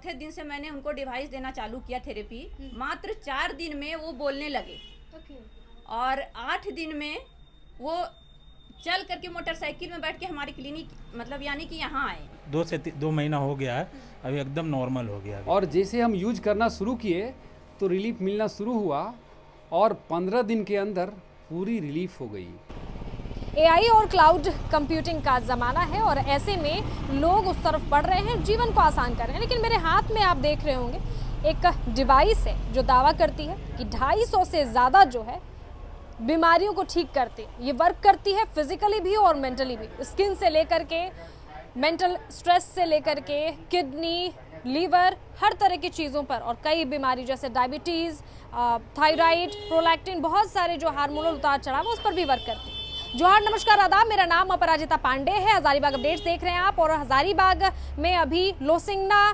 चौथे दिन से मैंने उनको डिवाइस देना चालू किया थेरेपी, मात्र 4 दिन में वो बोलने लगे। और 8 दिन में वो चल करके मोटरसाइकिल में बैठ के हमारे क्लिनिक मतलब यानी कि यहाँ आए। 2 महीना हो गया है, अभी एकदम नॉर्मल हो गया। और जैसे हम यूज करना शुरू किए तो रिलीफ मिलना शुरू हुआ और 15 दिन के अंदर पूरी रिलीफ हो गई। एआई और क्लाउड कंप्यूटिंग का ज़माना है और ऐसे में लोग उस तरफ बढ़ रहे हैं, जीवन को आसान कर रहे हैं। लेकिन मेरे हाथ में आप देख रहे होंगे एक डिवाइस है जो दावा करती है कि 250 से ज़्यादा जो है बीमारियों को ठीक करती है। ये वर्क करती है फिजिकली भी और मेंटली भी, स्किन से लेकर के मेंटल स्ट्रेस से लेकर के किडनी, लीवर, हर तरह की चीज़ों पर और कई बीमारी जैसे डायबिटीज़, थायराइड, प्रोलैक्टिन, बहुत सारे जो हार्मोनल उतार चढ़ाव उस पर भी वर्क करती है। जोहार, नमस्कार, आदाब। मेरा नाम अपराजिता पांडे है। हजारीबाग अपडेट्स देख रहे हैं आप और हजारीबाग में अभी लोसिंगना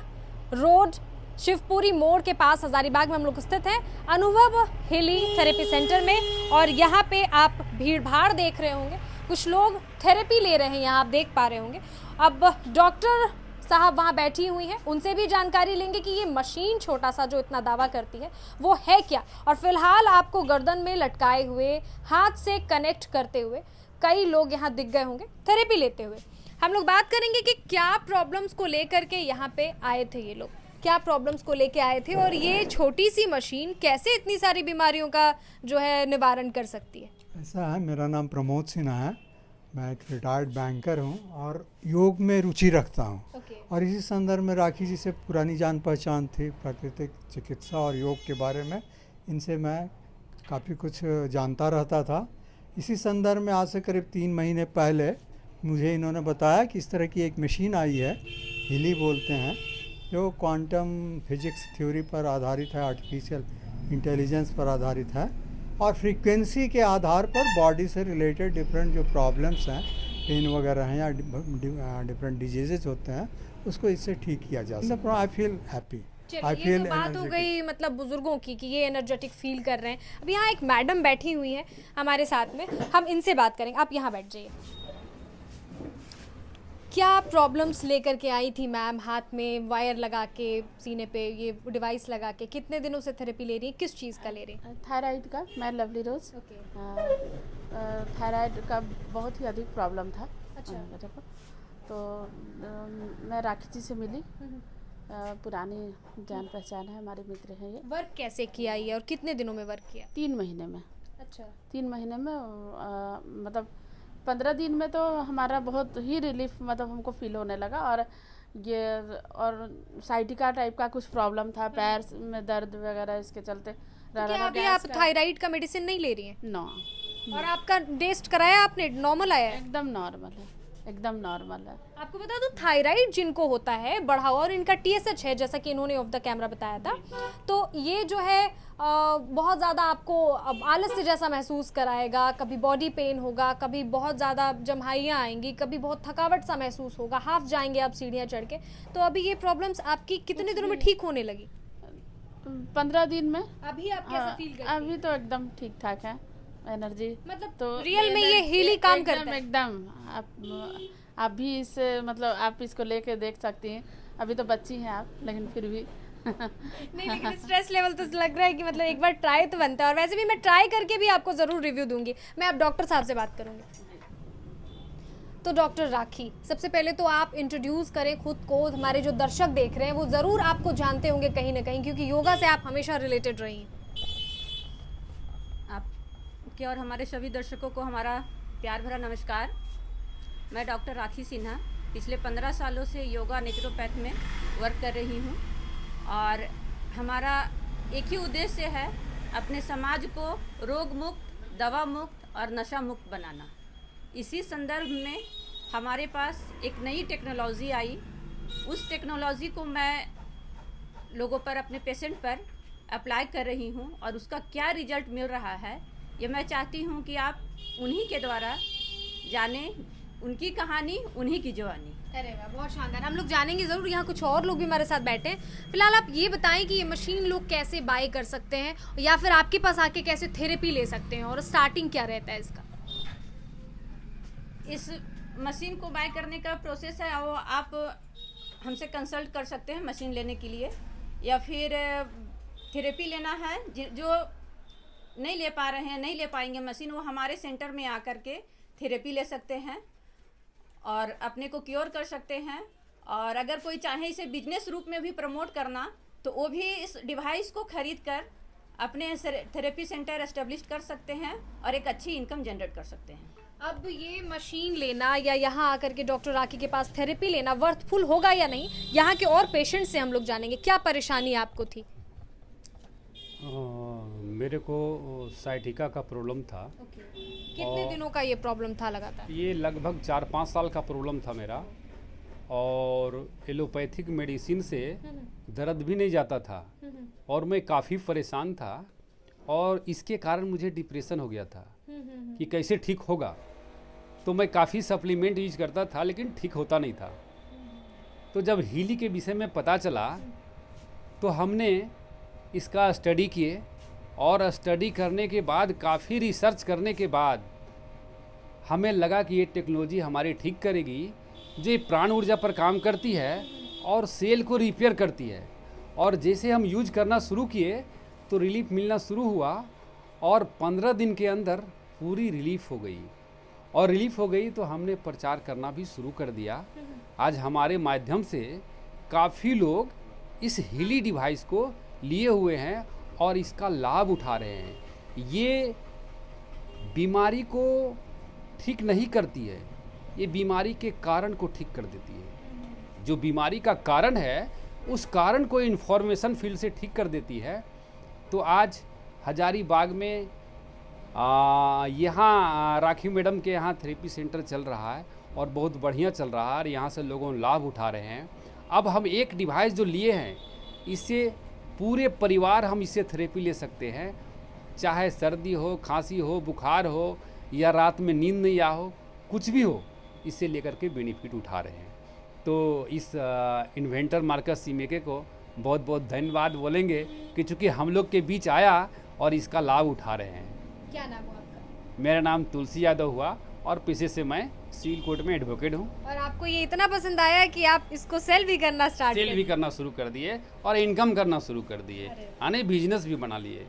रोड शिवपुरी मोड़ के पास हजारीबाग में हम लोग स्थित हैं अनुभव हीली थेरेपी सेंटर में। और यहाँ पे आप भीड़ भाड़ देख रहे होंगे, कुछ लोग थेरेपी ले रहे हैं, यहाँ आप देख पा रहे होंगे। अब डॉक्टर साहब वहाँ बैठी हुई हैं, उनसे भी जानकारी लेंगे कि ये मशीन छोटा सा जो इतना दावा करती है वो है क्या। और फिलहाल आपको गर्दन में लटकाए हुए, हाथ से कनेक्ट करते हुए कई लोग यहाँ दिख गए होंगे थेरेपी लेते हुए। हम लोग बात करेंगे कि क्या प्रॉब्लम्स को लेकर के यहाँ पे आए थे ये लोग, क्या प्रॉब्लम्स को लेके आए थे और ये छोटी सी मशीन कैसे इतनी सारी बीमारियों का जो है निवारण कर सकती है। ऐसा है, मेरा नाम प्रमोद सिन्हा है, मैं एक रिटायर्ड बैंकर हूँ और योग में रुचि रखता हूँ। और इसी संदर्भ में राखी जी से पुरानी जान पहचान थी, प्राकृतिक चिकित्सा और योग के बारे में इनसे मैं काफ़ी कुछ जानता रहता था। इसी संदर्भ में आज से करीब 3 महीने पहले मुझे इन्होंने बताया कि इस तरह की एक मशीन आई है, हीली बोलते हैं, जो क्वांटम फिजिक्स थ्योरी पर आधारित है, आर्टिफिशियल इंटेलिजेंस पर आधारित है और फ्रीक्वेंसी के आधार पर बॉडी से रिलेटेड डिफरेंट जो प्रॉब्लम्स हैं, पेन वगैरह हैं या डिफरेंट डिजीजेज होते हैं, उसको इससे ठीक किया जा सकता है। I feel happy. ये तो बात हो गई मतलब बुजुर्गों की कि ये एनर्जेटिक फील कर रहे हैं। अब यहाँ एक मैडम बैठी हुई हैं हमारे साथ में, हम इनसे बात करेंगे। आप यहाँ बैठ जाइए। क्या प्रॉब्लम्स लेकर के आई थी मैम? हाथ में वायर लगा के, सीने पे ये डिवाइस लगा के, कितने दिनों से थेरेपी ले रही है, किस चीज़ का ले रही है? थायराइड का। मैं लवली रोज। थायराइड का बहुत ही अधिक प्रॉब्लम था। अच्छा। मेरे को तो मैं राखी जी से मिली, पुरानी जान पहचान है, हमारे मित्र हैं ये। वर्क कैसे किया ये और कितने दिनों में वर्क किया? 3 महीने में। अच्छा। 3 महीने में मतलब 15 दिन में तो हमारा बहुत ही रिलीफ मतलब हमको फील होने लगा। और ये और साइटिका टाइप का कुछ प्रॉब्लम था, पैर में दर्द वगैरह, इसके चलते क्या अभी आप थायराइड का मेडिसिन नहीं ले रही हैं? नो। और आपका टेस्ट कराया आपने, नॉर्मल आया है? एकदम नॉर्मल है, एकदम नॉर्मल है। आपको बता दो, थायराइड जिनको होता है बढ़ा हुआ और इनका TSH है, जैसा कि इन्होंने ऑफ द कैमरा बताया था, तो ये जो है बहुत ज़्यादा आपको आलस्य जैसा महसूस कराएगा, कभी बॉडी पेन होगा, कभी बहुत ज़्यादा जम्हाइयाँ आएंगी, कभी बहुत थकावट सा महसूस होगा, हाफ जाएंगे आप सीढ़ियाँ चढ़ के। तो अभी ये प्रॉब्लम्स आपकी कितने दिनों में ठीक होने लगी? 15 दिन में। अभी आप कैसे फील करती हैं? अभी तो एकदम ठीक ठाक है एनर्जी। मतलब तो रियल में ये हीली काम करता है एकदम। आप भी इससे मतलब आप इसको लेके देख सकती हैं। अभी तो बच्ची हैं आप, लेकिन फिर भी नहीं, लेकिन स्ट्रेस लेवल तो लग रहा है कि मतलब एक बार ट्राई तो बनता है। और वैसे भी मैं ट्राई करके भी आपको ज़रूर रिव्यू दूंगी। मैं अब डॉक्टर साहब से बात करूंगी। तो डॉक्टर राखी, सबसे पहले तो आप इंट्रोड्यूस करें खुद को। हमारे जो दर्शक देख रहे हैं वो ज़रूर आपको जानते होंगे कहीं ना कहीं, क्योंकि योगा से आप हमेशा रिलेटेड रही हैं। आपके और हमारे सभी दर्शकों को हमारा प्यार भरा नमस्कार। मैं डॉक्टर राखी सिन्हा पिछले 15 सालों से योगा नेचुरोपैथ में वर्क कर रही हूँ और हमारा एक ही उद्देश्य है, अपने समाज को रोग मुक्त, दवा मुक्त और नशा मुक्त बनाना। इसी संदर्भ में हमारे पास एक नई टेक्नोलॉजी आई। उस टेक्नोलॉजी को मैं लोगों पर, अपने पेशेंट पर अप्लाई कर रही हूँ और उसका क्या रिजल्ट मिल रहा है ये मैं चाहती हूँ कि आप उन्हीं के द्वारा जाने, उनकी कहानी, उन्हीं की जवानी। अरे वाह, बहुत शानदार। हम लोग जानेंगे ज़रूर। यहाँ कुछ और लोग भी हमारे साथ बैठे हैं। फिलहाल आप ये बताएं कि ये मशीन लोग कैसे बाय कर सकते हैं या फिर आपके पास आके कैसे थेरेपी ले सकते हैं और स्टार्टिंग क्या रहता है इसका? इस मशीन को बाय करने का प्रोसेस है, वो आप हमसे कंसल्ट कर सकते हैं मशीन लेने के लिए, या फिर थेरेपी लेना है जो नहीं ले पा रहे हैं, नहीं ले पाएंगे मशीन, वो हमारे सेंटर में आकर के थेरेपी ले सकते हैं और अपने को क्योर कर सकते हैं। और अगर कोई चाहे इसे बिजनेस रूप में भी प्रमोट करना तो वो भी इस डिवाइस को खरीद कर अपने थेरेपी सेंटर एस्टेब्लिश कर सकते हैं और एक अच्छी इनकम जनरेट कर सकते हैं। अब ये मशीन लेना या यहाँ आकर के डॉक्टर राखी के पास थेरेपी लेना वर्थफुल होगा या नहीं, यहाँ के और पेशेंट से हम लोग जानेंगे। क्या परेशानी आपको थी? मेरे को साइटिका का प्रॉब्लम था। कितने दिनों का ये प्रॉब्लम था लगातार? ये लगभग 4-5 साल का प्रॉब्लम था मेरा, और एलोपैथिक मेडिसिन से दर्द भी नहीं जाता था और मैं काफ़ी परेशान था, और इसके कारण मुझे डिप्रेशन हो गया था कि कैसे ठीक होगा। तो मैं काफ़ी सप्लीमेंट यूज करता था लेकिन ठीक होता नहीं था। तो जब हीली के विषय में पता चला तो हमने इसका स्टडी किए, और स्टडी करने के बाद काफ़ी रिसर्च करने के बाद हमें लगा कि ये टेक्नोलॉजी हमारी ठीक करेगी, जो ये प्राण ऊर्जा पर काम करती है और सेल को रिपेयर करती है। और जैसे हम यूज करना शुरू किए तो रिलीफ मिलना शुरू हुआ, और 15 दिन के अंदर पूरी रिलीफ हो गई। और रिलीफ हो गई तो हमने प्रचार करना भी शुरू कर दिया। आज हमारे माध्यम से काफ़ी लोग इस हीली डिवाइस को लिए हुए हैं और इसका लाभ उठा रहे हैं। ये बीमारी को ठीक नहीं करती है, ये बीमारी के कारण को ठीक कर देती है। जो बीमारी का कारण है उस कारण को इन्फॉर्मेशन फील्ड से ठीक कर देती है। तो आज हजारीबाग में यहाँ राखी मैडम के यहाँ थेरेपी सेंटर चल रहा है और बहुत बढ़िया चल रहा है, और यहाँ से लोगों लाभ उठा रहे हैं। अब हम एक डिवाइस जो लिए हैं, इससे पूरे परिवार हम इससे थेरेपी ले सकते हैं, चाहे सर्दी हो, खांसी हो, बुखार हो, या रात में नींद नहीं आ हो, कुछ भी हो, इससे लेकर के बेनिफिट उठा रहे हैं। तो इस इन्वेंटर मार्कस सीमेके को बहुत बहुत धन्यवाद बोलेंगे कि चूँकि हम लोग के बीच आया और इसका लाभ उठा रहे हैं। क्या नाम हुआ आपका? मेरा नाम तुलसी यादव हुआ, और पेशे से मैं सिविल कोर्ट में एडवोकेट हूँ। और आपको ये इतना पसंद आया कि आप इसको सेल भी करना स्टार्ट सेल भी करना शुरू कर दिए और इनकम करना शुरू कर दिए, यानी बिजनेस भी बना लिए।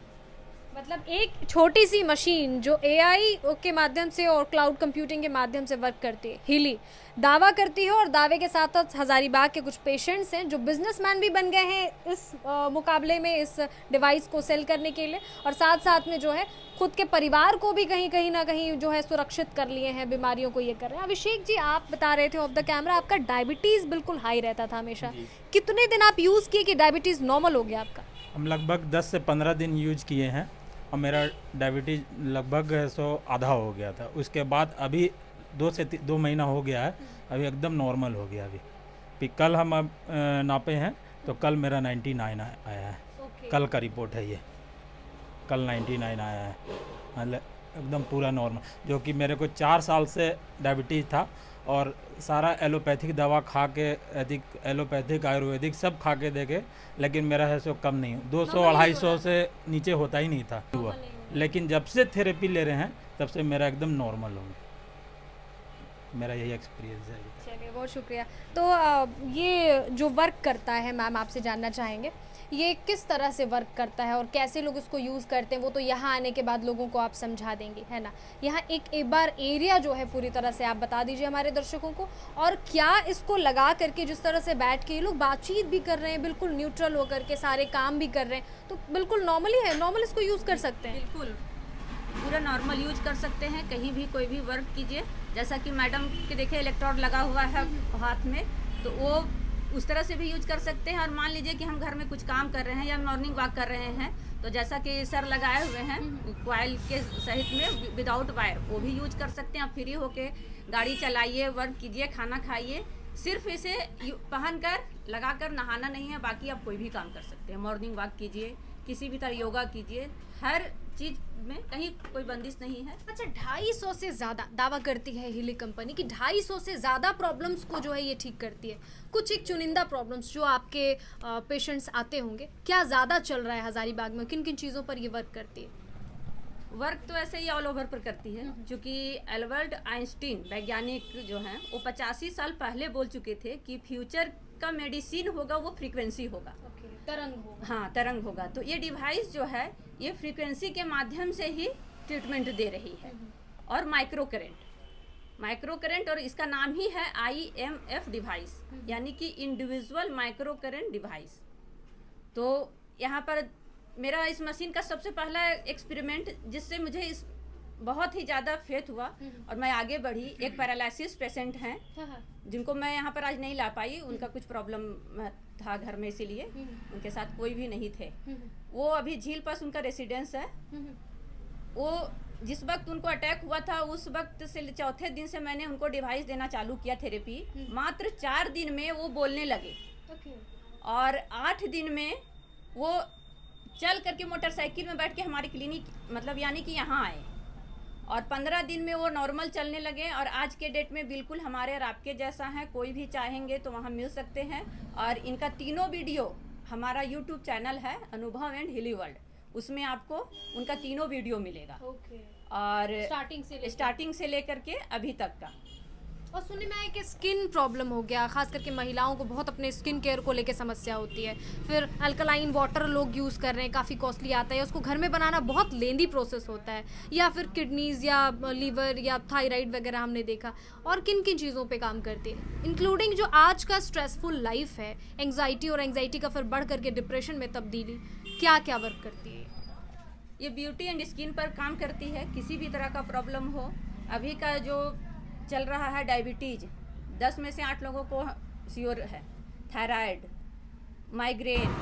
मतलब एक छोटी सी मशीन जो एआई के माध्यम से और क्लाउड कंप्यूटिंग के माध्यम से वर्क करती है, हीली दावा करती है, और दावे के साथ साथ हजारीबाग के कुछ पेशेंट्स हैं जो बिजनेसमैन भी बन गए हैं इस मुकाबले में, इस डिवाइस को सेल करने के लिए, और साथ साथ में जो है खुद के परिवार को भी कहीं ना कहीं जो है सुरक्षित कर लिए हैं, बीमारियों को ये कर रहे हैं। अभिषेक जी, आप बता रहे थे ऑफ द कैमरा आपका डायबिटीज़ बिल्कुल हाई रहता था हमेशा। कितने दिन आप यूज़ किए कि डायबिटीज़ नॉर्मल हो गया आपका? हम लगभग 10 से 15 दिन यूज किए हैं और मेरा डायबिटीज़ लगभग आधा हो गया था। उसके बाद अभी 2 महीना हो गया है, अभी एकदम नॉर्मल हो गया। अभी कल हम नापे हैं तो कल मेरा 99 आया है। कल का रिपोर्ट है ये, कल 99 आया है, मतलब एकदम पूरा नॉर्मल। जो कि मेरे को 4 साल से डायबिटीज़ था और सारा एलोपैथिक दवा खा के, एलोपैथिक आयुर्वेदिक सब खा के देखे, लेकिन मेरा है सो कम नहीं, 200-250 से नीचे होता ही नहीं था हुआ। लेकिन जब से थेरेपी ले रहे हैं तब से मेरा एकदम नॉर्मल हो गया। मेरा यही एक्सपीरियंस है। चलिए, बहुत शुक्रिया। तो ये जो वर्क करता है, मैम आपसे जानना चाहेंगे ये किस तरह से वर्क करता है और कैसे लोग इसको यूज़ करते हैं, वो तो यहाँ आने के बाद लोगों को आप समझा देंगे, है ना। यहाँ एक बार एरिया जो है पूरी तरह से आप बता दीजिए हमारे दर्शकों को, और क्या इसको लगा करके जिस तरह से बैठ के ये लोग बातचीत भी कर रहे हैं, बिल्कुल न्यूट्रल होकर के सारे काम भी कर रहे हैं, तो बिल्कुल नॉर्मली है, नॉर्मल इसको यूज़ कर सकते हैं। बिल्कुल पूरा नॉर्मल यूज कर सकते हैं, कहीं भी कोई भी वर्क कीजिए। जैसा कि मैडम के देखे इलेक्ट्रोड लगा हुआ है हाथ में, तो वो उस तरह से भी यूज कर सकते हैं। और मान लीजिए कि हम घर में कुछ काम कर रहे हैं या मॉर्निंग वॉक कर रहे हैं, तो जैसा कि सर लगाए हुए हैं कॉइल के सहित में विदाउट वायर, वो भी यूज कर सकते हैं। आप फ्री होके गाड़ी चलाइए, वर्क कीजिए, खाना खाइए, सिर्फ इसे पहन कर लगा कर नहाना नहीं है, बाकी आप कोई भी काम कर सकते हैं। मॉर्निंग वॉक कीजिए, किसी भी तरह योगा कीजिए, हर चीज़ में कहीं कोई बंदिश नहीं है। अच्छा, 250 से ज़्यादा दावा करती है हीली कंपनी कि 250 से ज़्यादा प्रॉब्लम्स को जो है ये ठीक करती है। कुछ एक चुनिंदा प्रॉब्लम्स जो आपके पेशेंट्स आते होंगे, क्या ज़्यादा चल रहा है हजारीबाग में, किन किन चीज़ों पर ये वर्क करती है? वर्क तो ऐसे ही ऑल ओवर पर करती है, क्योंकि एल्बर्ट आइंस्टीन वैज्ञानिक जो हैं वो 85 साल पहले बोल चुके थे कि फ्यूचर का मेडिसिन होगा वो फ्रीक्वेंसी होगा, तरंग हो। हाँ तरंग होगा। तो ये डिवाइस जो है ये फ्रीक्वेंसी के माध्यम से ही ट्रीटमेंट दे रही है। और माइक्रो करंट और इसका नाम ही है IMF डिवाइस, यानी कि इंडिविजुअल माइक्रो करंट डिवाइस। तो यहाँ पर मेरा इस मशीन का सबसे पहला एक्सपेरिमेंट जिससे मुझे इस बहुत ही ज़्यादा फेथ हुआ और मैं आगे बढ़ी। एक पैरालिसिस पेशेंट हैं जिनको मैं यहाँ पर आज नहीं ला पाई, उनका कुछ प्रॉब्लम था घर में, इसीलिए उनके साथ कोई भी नहीं थे। वो अभी झील पास उनका रेसिडेंस है। वो जिस वक्त उनको अटैक हुआ था उस वक्त से चौथे दिन से मैंने उनको डिवाइस देना चालू किया थेरेपी। मात्र 4 दिन में वो बोलने लगे और 8 दिन में वो चल करके मोटरसाइकिल में बैठ के हमारे क्लिनिक मतलब यानी कि यहाँ आए और 15 दिन में वो नॉर्मल चलने लगे। और आज के डेट में बिल्कुल हमारे और आपके जैसा है, कोई भी चाहेंगे तो वहाँ मिल सकते हैं। और इनका तीनों वीडियो हमारा YouTube चैनल है अनुभव एंड हीली वर्ल्ड, उसमें आपको उनका तीनों वीडियो मिलेगा। और स्टार्टिंग से लेकर के अभी तक का। और सुनने में आया कि स्किन प्रॉब्लम हो गया, खास करके महिलाओं को बहुत अपने स्किन केयर को लेके समस्या होती है। फिर अल्कलाइन वाटर लोग यूज़ कर रहे हैं, काफ़ी कॉस्टली आता है, उसको घर में बनाना बहुत लेंदी प्रोसेस होता है। या फिर किडनीज या लीवर या थायराइड वगैरह हमने देखा। और किन किन चीज़ों पे काम करती है, इंक्लूडिंग जो आज का स्ट्रेसफुल लाइफ है, एंग्जाइटी और एंग्जाइटी का फिर बढ़ करके डिप्रेशन में तब्दीली, क्या क्या वर्क करती है? ये ब्यूटी एंड स्किन पर काम करती है। किसी भी तरह का प्रॉब्लम हो, अभी का जो चल रहा है डायबिटीज, 10 में से 8 लोगों को श्योर है। थायराइड, माइग्रेन,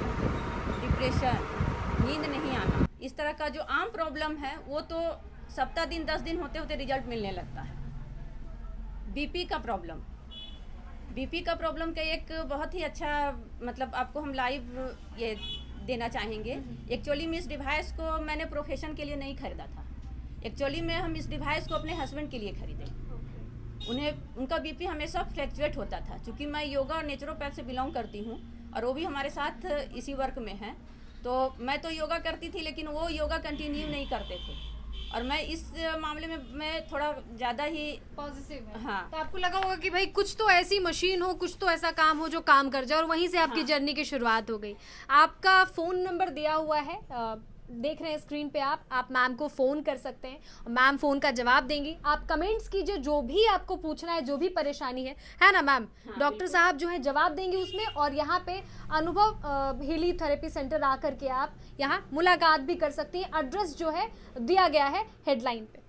डिप्रेशन, नींद नहीं आना, इस तरह का जो आम प्रॉब्लम है वो तो सप्ताह दिन 10 दिन होते होते रिजल्ट मिलने लगता है। बीपी का प्रॉब्लम का एक बहुत ही अच्छा मतलब आपको हम लाइव ये देना चाहेंगे। एक्चुअली में इस डिवाइस को मैंने प्रोफेशन के लिए नहीं खरीदा था। एक्चुअली में हम इस डिवाइस को अपने हस्बैंड के लिए खरीदे। उनका बीपी हमेशा फ्लैक्चुएट होता था। क्योंकि मैं योगा और नेचुरोपैथ से बिलोंग करती हूँ और वो भी हमारे साथ इसी वर्क में हैं, तो मैं तो योगा करती थी लेकिन वो योगा कंटिन्यू नहीं करते थे। और मैं इस मामले में मैं थोड़ा ज़्यादा ही पॉजिटिव है। हाँ। तो आपको लगा होगा कि भाई कुछ तो ऐसी मशीन हो, कुछ तो ऐसा काम हो जो काम कर जाए, और वहीं से आपकी जर्नी की शुरुआत हो गई। आपका फ़ोन नंबर दिया हुआ है, देख रहे हैं स्क्रीन पे आप मैम को फ़ोन कर सकते हैं। मैम फ़ोन का जवाब देंगी। आप कमेंट्स कीजिए, जो भी आपको पूछना है, जो भी परेशानी है ना मैम? हाँ, डॉक्टर साहब जो है जवाब देंगे उसमें। और यहाँ पे अनुभव हीली थेरेपी सेंटर आकर के आप यहाँ मुलाकात भी कर सकती हैं। एड्रेस जो है दिया गया है हेडलाइन पे।